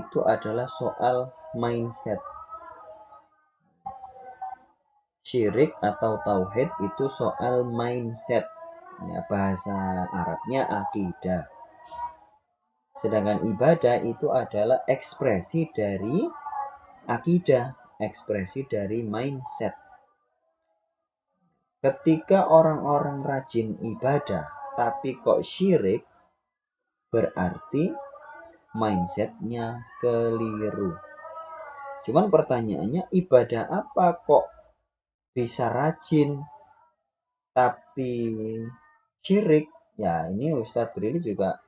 itu adalah soal mindset. Syirik atau tauhid itu soal mindset. Ya, bahasa Arabnya akidah. Sedangkan ibadah itu adalah ekspresi dari akidah, ekspresi dari mindset. Ketika orang-orang rajin ibadah, tapi kok syirik, berarti mindsetnya keliru. Cuman pertanyaannya, ibadah apa kok bisa rajin, tapi syirik? Ya, ini Ustadz Brili juga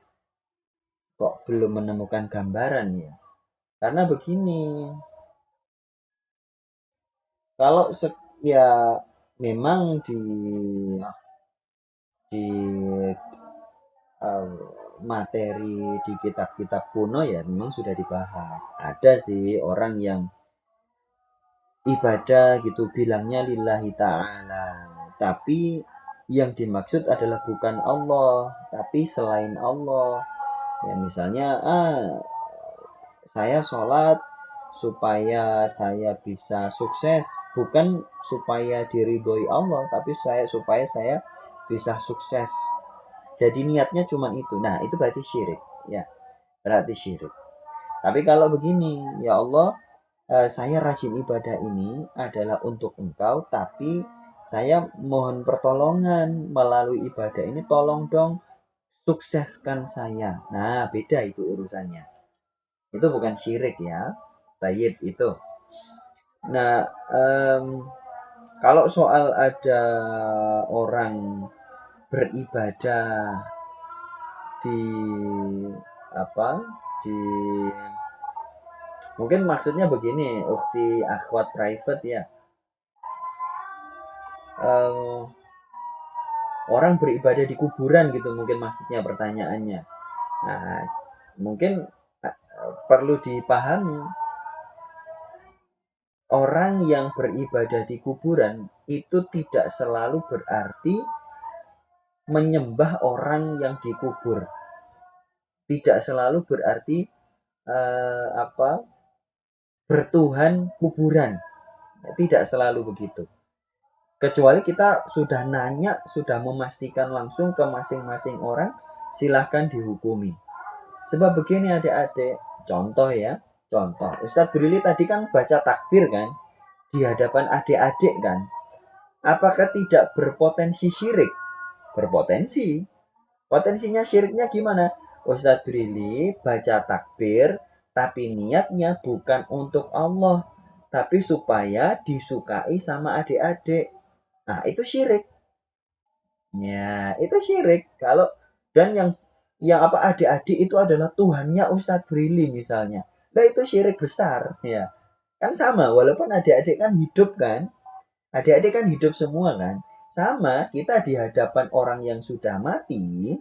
kok belum menemukan gambaran ya. Karena begini, kalau ya memang di materi di kitab-kitab kuno ya memang sudah dibahas. Ada sih orang yang ibadah gitu bilangnya lillahi ta'ala, tapi yang dimaksud adalah bukan Allah, tapi selain Allah. Ya misalnya saya sholat supaya saya bisa sukses, bukan supaya diridhoi Allah, tapi supaya saya bisa sukses. Jadi niatnya cuma itu. Nah, itu berarti syirik, ya. Berarti syirik. Tapi kalau begini, ya Allah, saya rajin ibadah ini adalah untuk Engkau, tapi saya mohon pertolongan melalui ibadah ini, tolong dong sukseskan saya. Nah, beda itu urusannya. Itu bukan syirik ya. Tayyib itu. Nah, kalau soal ada orang beribadah di di mungkin maksudnya begini, ukti akhwat private ya. Orang beribadah di kuburan gitu mungkin maksudnya pertanyaannya. Nah, mungkin perlu dipahami, orang yang beribadah di kuburan itu tidak selalu berarti menyembah orang yang dikubur. Tidak selalu berarti bertuhan kuburan. Tidak selalu begitu. Kecuali kita sudah nanya, sudah memastikan langsung ke masing-masing orang, silahkan dihukumi. Sebab begini adik-adik, contoh ya, contoh. Ustadz Brili tadi kan baca takbir kan, di hadapan adik-adik kan. Apakah tidak berpotensi syirik? Berpotensi. Potensinya syiriknya gimana? Ustadz Brili baca takbir, tapi niatnya bukan untuk Allah, tapi supaya disukai sama adik-adik. Nah, itu syirik. Ya, itu syirik. Dan yang adik-adik itu adalah Tuhannya Ustadz Brili misalnya. Nah, itu syirik besar, ya. Kan sama, walaupun adik-adik kan hidup kan. Adik-adik kan hidup semua kan. Sama, kita di hadapan orang yang sudah mati,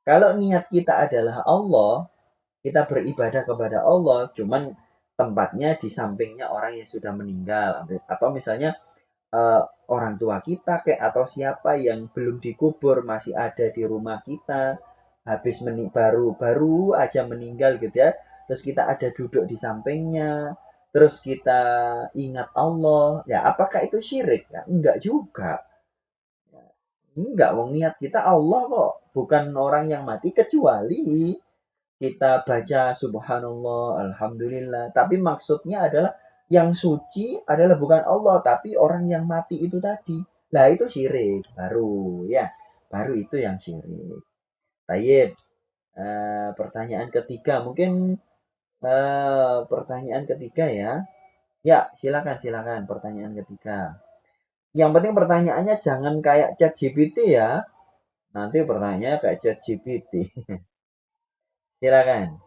kalau niat kita adalah Allah, kita beribadah kepada Allah, cuman tempatnya di sampingnya orang yang sudah meninggal. Atau misalnya orang tua kita atau siapa yang belum dikubur masih ada di rumah kita, habis baru aja meninggal gitu ya, terus kita ada duduk di sampingnya, terus kita ingat Allah, ya apakah itu syirik? Ya, enggak juga. Enggak, wong niat kita Allah kok, bukan orang yang mati, kecuali kita baca subhanallah, alhamdulillah, tapi maksudnya adalah yang suci adalah bukan Allah, tapi orang yang mati itu tadi. Lah itu syirik, baru itu yang syirik. Tayyib, pertanyaan ketiga, mungkin pertanyaan ketiga ya. Ya, silakan pertanyaan ketiga. Yang penting pertanyaannya jangan kayak ChatGPT ya. Nanti pertanyaannya kayak ChatGPT. Silakan.